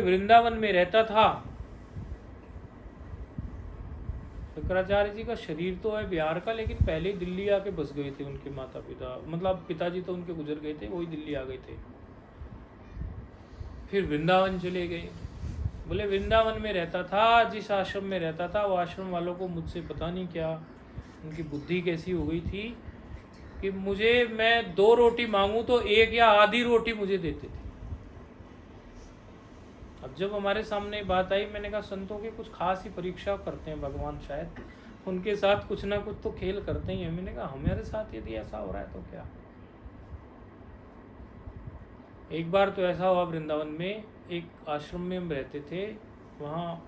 वृंदावन में रहता था। शंकराचार्य जी का शरीर तो है बिहार का, लेकिन पहले दिल्ली आके बस गए थे उनके माता पिता, मतलब पिताजी तो उनके गुजर गए थे, वही दिल्ली आ गए थे। फिर वृंदावन चले गए। बोले वृंदावन में रहता था, जिस आश्रम में रहता था वो आश्रम वालों को मुझसे पता नहीं क्या उनकी बुद्धि कैसी हो गई थी कि मैं 2 रोटी मांगूं तो 1 या आधी रोटी मुझे देते थे। अब जब हमारे सामने बात आई, मैंने कहा संतों की कुछ खास ही परीक्षा करते हैं भगवान, शायद उनके साथ कुछ ना कुछ तो खेल करते ही हैं। मैंने कहा हमारे साथ यदि ऐसा हो रहा है तो क्या। एक बार तो ऐसा हुआ, वृंदावन में एक आश्रम में हम रहते थे, वहाँ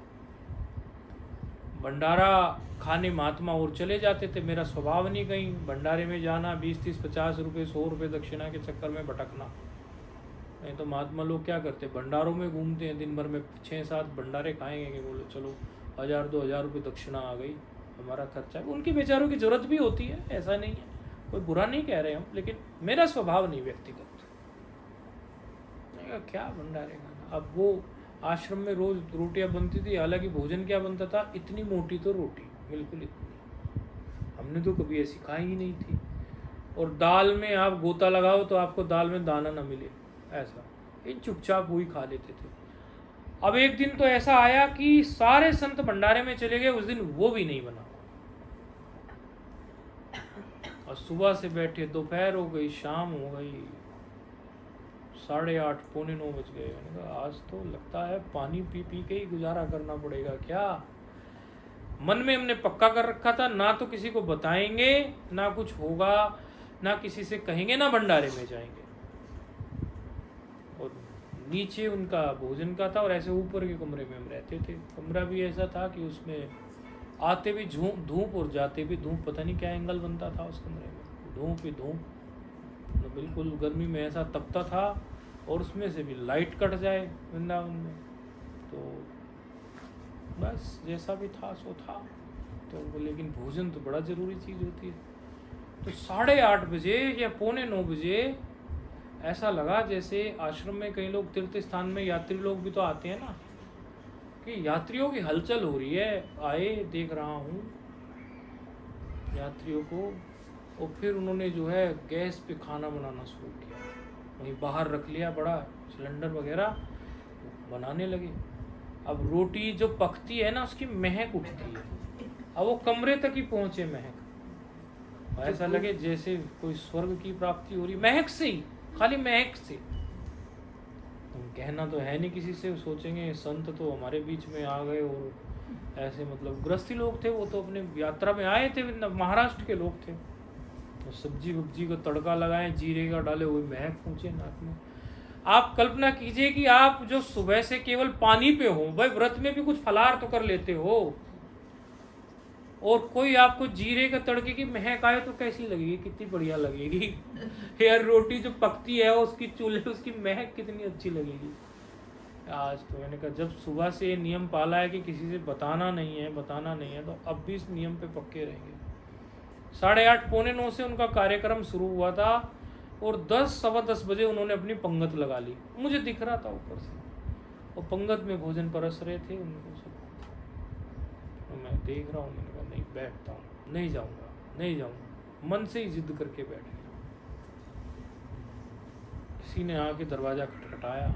भंडारा खाने महात्मा और चले जाते थे। मेरा स्वभाव नहीं कहीं भंडारे में जाना, 20-30, 50 रुपये, 100 रुपये दक्षिणा के चक्कर में भटकना। नहीं तो महात्मा लोग क्या करते, भंडारों में घूमते हैं, दिन भर में 6-7 भंडारे खाएंगे कि बोलो चलो 1000-2000 रुपये दक्षिणा आ गई, हमारा खर्चा। उनकी बेचारों की ज़रूरत भी होती है, ऐसा नहीं है, कोई बुरा नहीं कह रहे हम, लेकिन मेरा स्वभाव नहीं व्यक्तिगत। क्या भंडारे खाना। अब वो आश्रम में रोज़ रोटियां बनती थी, हालांकि भोजन क्या बनता था, इतनी मोटी तो रोटी, बिल्कुल इतनी, हमने तो कभी ऐसी खाई ही नहीं थी। और दाल में आप गोता लगाओ तो आपको दाल में दाना ना मिले, ऐसा ये चुपचाप वही खा लेते थे। अब एक दिन तो ऐसा आया कि सारे संत भंडारे में चले गए, उस दिन वो भी नहीं बना। और सुबह से बैठे, दोपहर हो गई, शाम हो गई, 8:30 पौने 9 बज गए। मैंने कहा आज तो लगता है पानी पी पी के ही गुजारा करना पड़ेगा क्या। मन में हमने पक्का कर रखा था, ना तो किसी को बताएंगे, ना कुछ होगा, ना किसी से कहेंगे, ना भंडारे में जाएंगे। और नीचे उनका भोजन का था और ऐसे ऊपर के कमरे में हम रहते थे। कमरा भी ऐसा था कि उसमें आते भी धूप और जाते भी धूप, पता नहीं क्या एंगल बनता था उस कमरे में, धूप ही धूप, तो बिल्कुल गर्मी में ऐसा तपता था। और उसमें से भी लाइट कट जाए वृंदावन में, तो बस जैसा भी था सो था। तो लेकिन भोजन तो बड़ा ज़रूरी चीज़ होती है। तो 8:30 बजे या पौने 9 बजे ऐसा लगा जैसे आश्रम में कई लोग, तीर्थ स्थान में यात्री लोग भी तो आते हैं ना, कि यात्रियों की हलचल हो रही है। आए, देख रहा हूँ यात्रियों को। और फिर उन्होंने जो है गैस पे खाना बनाना शुरू किया, वहीं बाहर रख लिया बड़ा सिलेंडर वगैरह, बनाने लगे। अब रोटी जो पकती है ना, उसकी महक उठती है, अब वो कमरे तक ही पहुँचे महक, ऐसा लगे जैसे कोई स्वर्ग की प्राप्ति हो रही, महक से ही, खाली महक से। तुम कहना तो है नहीं किसी से, सोचेंगे संत तो हमारे बीच में आ गए। और ऐसे मतलब गृहस्थी लोग थे, वो तो अपने यात्रा में आए थे, महाराष्ट्र के लोग थे, तो सब्जी वब्जी का तड़का लगाए, जीरे का डाले हुए, महक पहुँचे नाक में। आप कल्पना कीजिए कि आप जो सुबह से केवल पानी पे हो, भाई व्रत में भी कुछ फलाहार तो कर लेते हो, और कोई आपको जीरे का तड़के की महक आए तो कैसी लगेगी, कितनी बढ़िया लगेगी। यार रोटी जो पकती है उसकी चूल्हे, उसकी महक कितनी अच्छी लगेगी। आज तो मैंने कहा जब सुबह से ये नियम पाला है कि किसी से बताना नहीं है, तो अब भी इस नियम पे पक्के रहेंगे। 8:30 पौने 9 से उनका कार्यक्रम शुरू हुआ था, और 10, 10:15 बजे उन्होंने अपनी पंगत लगा ली। मुझे दिख रहा था ऊपर से, और पंगत में भोजन परस रहे थे उनको सब, तो मैं देख रहा हूँ। मैंने कहा नहीं, बैठता हूँ, नहीं जाऊँगा, मन से ही जिद करके बैठ गया। किसी ने आके दरवाज़ा खटखटाया,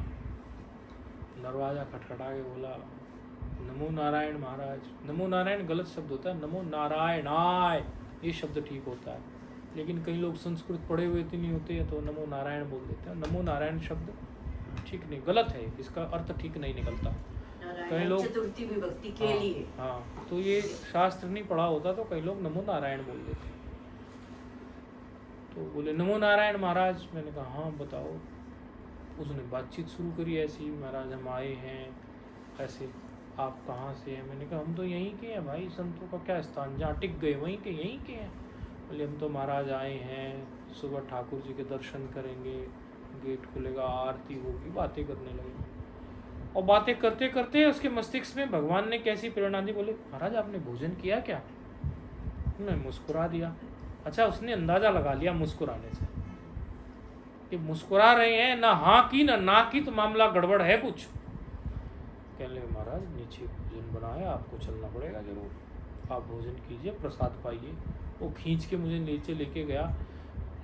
दरवाज़ा खटखटा के बोला नमो नारायण महाराज। नमो नारायण गलत शब्द होता है, नमो नारायणाय ये शब्द ठीक होता है, लेकिन कई लोग संस्कृत पढ़े हुए तो नहीं होते हैं, तो नमो नारायण बोल देते हैं। नमो नारायण शब्द ठीक नहीं, गलत है, इसका अर्थ ठीक नहीं निकलता। कई लोग चतुर्थी विभक्ति के लिए, हाँ, तो ये शास्त्र नहीं पढ़ा होता, तो कई लोग नमो नारायण बोल देते। तो बोले नमो नारायण महाराज। मैंने कहा हाँ बताओ। उसने बातचीत शुरू करी ऐसी, महाराज हम आए हैं ऐसे, आप कहाँ से हैं। मैंने कहा हम तो यहीं के हैं भाई, संतों का क्या स्थान, जहाँ टिक गए वहीं के हैं। बोले हम तो महाराज आए हैं, सुबह ठाकुर जी के दर्शन करेंगे, गेट खुलेगा, आरती होगी, बातें करने लगे। और बातें करते करते उसके मस्तिष्क में भगवान ने कैसी प्रेरणा दी, बोले महाराज आपने भोजन किया क्या। मैं मुस्कुरा दिया। अच्छा, उसने अंदाज़ा लगा लिया मुस्कुराने से कि मुस्कुरा रहे हैं, ना हाँ की ना की, तो मामला गड़बड़ है कुछ। कहने लगे महाराज नीचे भोजन बनाया, आपको चलना पड़ेगा जरूर, आप भोजन कीजिए, प्रसाद पाइए। वो खींच के मुझे नीचे लेके गया,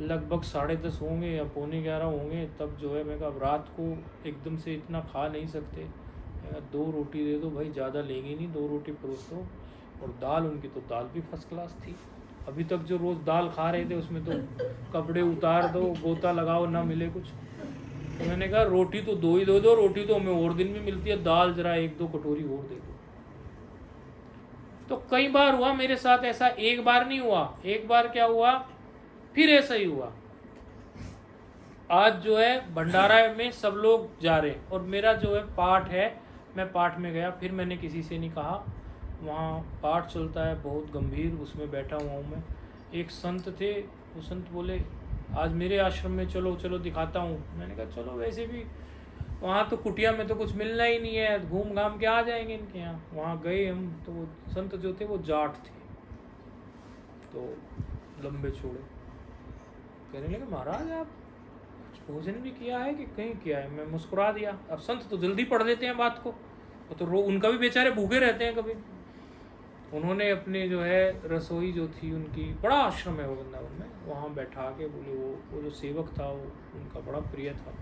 लगभग 10:30 होंगे या 11:45 होंगे तब जो है मैं कहा अब रात को एकदम से इतना खा नहीं सकते, मैं कहा 2 रोटी दे दो भाई, ज़्यादा लेंगे नहीं, 2 रोटी परोस दो। और दाल, उनकी तो दाल भी फर्स्ट क्लास थी। अभी तक जो रोज़ दाल खा रहे थे उसमें तो कपड़े उतार दो, गोता लगाओ, ना मिले कुछ। तो मैंने कहा रोटी तो 2 ही दे दो, रोटी तो हमें और दिन भी मिलती है, दाल जरा 1-2 कटोरी और दे दो। तो कई बार हुआ मेरे साथ ऐसा, एक बार नहीं हुआ। एक बार क्या हुआ, फिर ऐसा ही हुआ। आज जो है भंडारा में सब लोग जा रहे हैं और मेरा जो है पाठ है, मैं पाठ में गया, फिर मैंने किसी से नहीं कहा, वहाँ पाठ चलता है बहुत गंभीर, उसमें बैठा हुआ हूँ मैं। एक संत थे, वो संत बोले आज मेरे आश्रम में चलो, चलो दिखाता हूँ। मैंने कहा चलो, वैसे भी वहाँ तो कुटिया में तो कुछ मिलना ही नहीं है, घूम घाम के आ जाएंगे इनके यहाँ। वहाँ गए हम, तो वो संत जो थे वो जाट थे, तो लंबे चौड़े, कहने लगे महाराज आप कुछ भोजन भी किया है कि कहीं किया है? मैं मुस्कुरा दिया। अब संत तो जल्दी पढ़ लेते हैं बात को, वो तो उनका भी बेचारे भूखे रहते हैं कभी। उन्होंने अपने जो है रसोई जो थी उनकी, बड़ा आश्रम है वो वृंदावन में, वहाँ बैठा के बोले, वो जो सेवक था वो उनका बड़ा प्रिय था,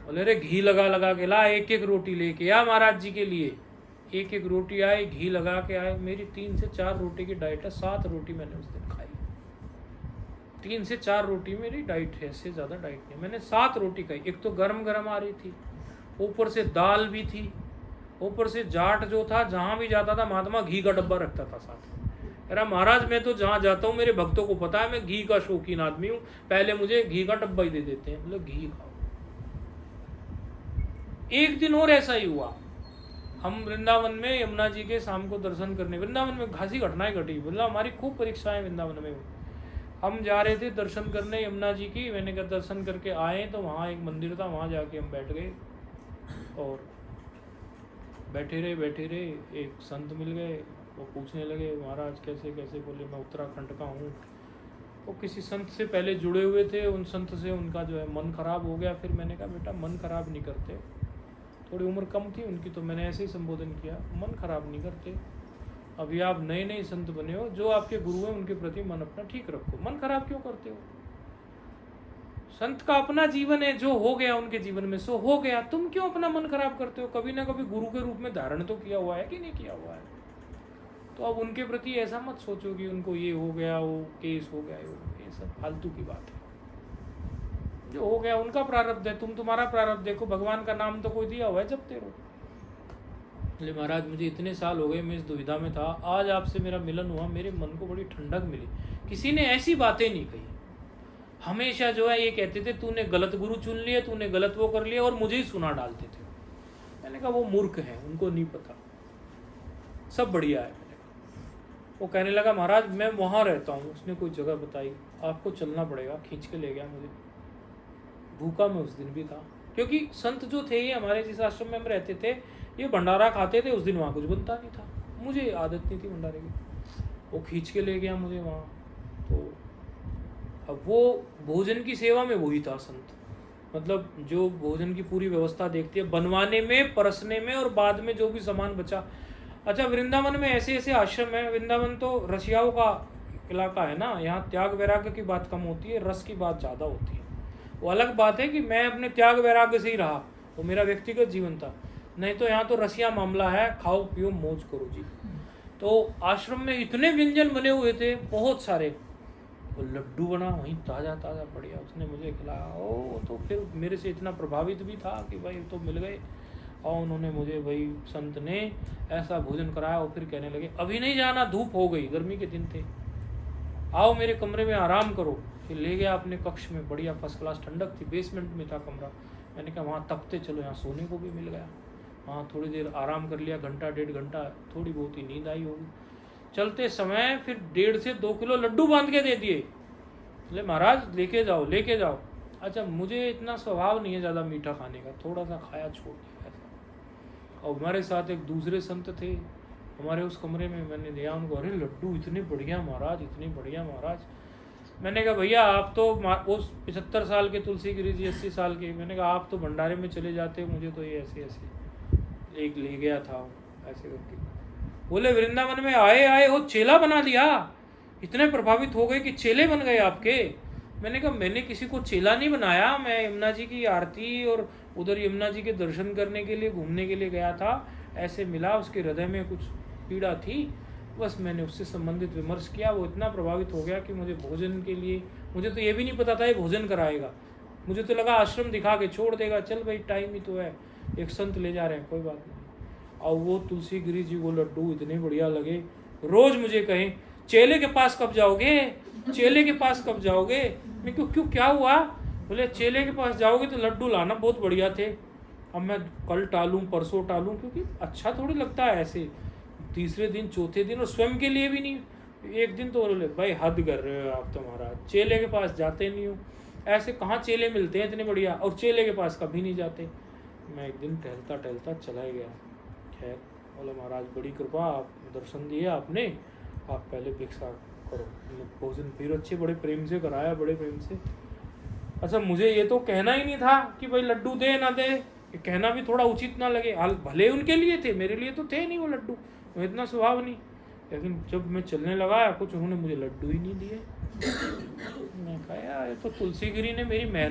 बोले अरे घी लगा लगा के ला, 1-1 रोटी लेके आ महाराज जी के लिए। 1-1 रोटी आए, घी लगा के आए। मेरी 3 से 4 रोटी की डाइट है, 7 रोटी मैंने उस दिन खाई। 3 से 4 रोटी मेरी डाइट है, इससे ज़्यादा डाइट नहीं। मैंने 7 रोटी खाई। एक तो गरम गरम आ रही थी, ऊपर से दाल भी थी, ऊपर से जाट जो था जहाँ भी जाता था महात्मा घी का डब्बा रखता था साथ में। अरे महाराज मैं तो जहाँ जाता हूँ मेरे भक्तों को पता है मैं घी का शौकीन आदमी हूँ, पहले मुझे घी का डब्बा ही दे देते हैं, मतलब घी खाओ। एक दिन और ऐसा ही हुआ, हम वृंदावन में यमुना जी के शाम को दर्शन करने, वृंदावन में खासी घटनाएं घटी, मतलब हमारी खूब परीक्षाएं वृंदावन में हुई। हम जा रहे थे दर्शन करने यमुना जी की, मैंने कहा दर्शन करके आए, तो वहाँ एक मंदिर था, वहाँ जाके हम बैठ गए और बैठे रहे। एक संत मिल गए, वो पूछने लगे महाराज कैसे कैसे, बोले मैं उत्तराखंड का हूँ। वो किसी संत से पहले जुड़े हुए थे, उन संत से उनका जो है मन खराब हो गया। फिर मैंने कहा बेटा मन खराब नहीं करते, थोड़ी उम्र कम थी उनकी, तो मैंने ऐसे ही संबोधन किया, मन खराब नहीं करते, अभी आप नए नए संत बने हो, जो आपके गुरु हैं उनके प्रति मन अपना ठीक रखो, मन खराब क्यों करते हो? संत का अपना जीवन है, जो हो गया उनके जीवन में सो हो गया, तुम क्यों अपना मन खराब करते हो? कभी ना कभी गुरु के रूप में धारण तो किया हुआ है कि नहीं किया हुआ है? तो अब उनके प्रति ऐसा मत सोचो कि उनको ये हो गया, वो केस हो गया, ये सब फालतू की बात है। जो हो गया उनका प्रारब्ध है, तुम तुम्हारा प्रारब्ध देखो, भगवान का नाम तो कोई दिया हुआ है, जपते रहो। बोले महाराज मुझे इतने साल हो गए, मैं इस दुविधा में था, आज आपसे मेरा मिलन हुआ, मेरे मन को बड़ी ठंडक मिली, किसी ने ऐसी बातें नहीं कही। हमेशा जो है ये कहते थे तूने गलत गुरु चुन लिए, तूने गलत वो कर लिया, और मुझे ही सुना डालते थे। मैंने कहा वो मूर्ख है, उनको नहीं पता, सब बढ़िया है। मैंने कहा, वो कहने लगा महाराज मैं वहाँ रहता हूँ, उसने कोई जगह बताई, आपको चलना पड़ेगा, खींच के ले गया मुझे। भूखा मैं उस दिन भी था, क्योंकि संत जो थे ये हमारे जिस आश्रम में हम रहते थे, ये भंडारा खाते थे, उस दिन वहाँ कुछ बनता नहीं था, मुझे आदत नहीं थी भंडारे की। वो खींच के ले गया मुझे वहाँ। तो अब वो भोजन की सेवा में वही था संत, मतलब जो भोजन की पूरी व्यवस्था देखती है, बनवाने में, परसने में, और बाद में जो भी सामान बचा। अच्छा वृंदावन में ऐसे ऐसे आश्रम है, वृंदावन तो रसियाओं का इलाका है ना, यहाँ त्याग वैराग्य की बात कम होती है, रस की बात ज़्यादा होती है। वो अलग बात है कि मैं अपने त्याग वैराग्य से ही रहा, वो मेरा व्यक्तिगत जीवन था, नहीं तो यहाँ तो रसिया मामला है, खाओ पियो मौज करो जी। तो आश्रम में इतने व्यंजन बने हुए थे, बहुत सारे। वो लड्डू बना वहीं ताज़ा ताज़ा बढ़िया, उसने मुझे खिलाया। ओ तो फिर मेरे से इतना प्रभावित भी था कि भाई तो मिल गए, और उन्होंने मुझे भाई संत ने ऐसा भोजन कराया। और फिर कहने लगे अभी नहीं जाना, धूप हो गई, गर्मी के दिन थे, आओ मेरे कमरे में आराम करो। फिर ले गया अपने कक्ष में, बढ़िया फर्स्ट क्लास ठंडक थी, बेसमेंट में था कमरा। मैंने कहा वहाँ तपते चलो, यहाँ सोने को भी मिल गया। वहाँ थोड़ी देर आराम कर लिया, घंटा 1.5 घंटा, थोड़ी बहुत ही नींद आई होगी। चलते समय फिर 1.5 से 2 किलो लड्डू बांध के दे दिए, बोले महाराज लेके जाओ लेके जाओ। अच्छा मुझे इतना स्वभाव नहीं है ज़्यादा मीठा खाने का, थोड़ा सा खाया छोड़ दिया ऐसा। और हमारे साथ एक दूसरे संत थे हमारे उस कमरे में, मैंने दिया उनको, अरे लड्डू इतने बढ़िया महाराज, इतने बढ़िया महाराज। मैंने कहा भैया आप तो उस 75 साल के तुलसी गिरी जी 80 साल के, मैंने कहा आप तो भंडारे में चले जाते, मुझे तो ये ऐसे ऐसे। एक ले गया था ऐसे करके। बोले वृंदावन में आए आए हो चेला बना दिया, इतने प्रभावित हो गए कि चेले बन गए आपके। मैंने कहा मैंने किसी को चेला नहीं बनाया, मैं यमुना जी की आरती और उधर यमुना जी के दर्शन करने के लिए घूमने के लिए गया था, ऐसे मिला उसके हृदय में कुछ पीड़ा थी, बस मैंने उससे संबंधित विमर्श किया। वो इतना प्रभावित हो गया कि मुझे भोजन के लिए, मुझे तो ये भी नहीं पता था ये भोजन कराएगा, मुझे तो लगा आश्रम दिखा के छोड़ देगा, चल भाई टाइम ही तो है, एक संत ले जा रहे हैं कोई बात नहीं। और वो तुलसी गिरी जी वो लड्डू इतने बढ़िया लगे, रोज मुझे कहें चेले के पास कब जाओगे, चेले के पास कब जाओगे। मैं क्यों क्या हुआ? बोले चेले के पास जाओगे तो लड्डू लाना, बहुत बढ़िया थे। अब मैं कल टालूं परसों टालूं, क्योंकि अच्छा थोड़ी लगता है ऐसे तीसरे दिन चौथे दिन, और स्वयं के लिए भी नहीं। एक दिन तो बोले भाई हद कर रहे हो आप तो महाराज, चेले के पास जाते नहीं हो, ऐसे कहाँ चेले मिलते हैं इतने बढ़िया, और चेले के पास कभी नहीं जाते। मैं एक दिन टहलता टहलता चला गया। खैर बोले महाराज बड़ी कृपा, आप दर्शन दिए आपने, आप पहले भिक्षा करो। भोजन फिर अच्छे बड़े प्रेम से कराया, बड़े प्रेम से। अच्छा मुझे ये तो कहना ही नहीं था कि भाई लड्डू दे ना दे, ये कहना भी थोड़ा उचित ना लगे। हाल भले उनके लिए थे, मेरे लिए तो थे नहीं वो लड्डू, वो इतना स्वभाव नहीं। लेकिन जब मैं चलने लगा कुछ उन्होंने मुझे लड्डू ही नहीं दिए। मैं कहा यार ये तो तुलसी गिरी ने मेरी मेहनत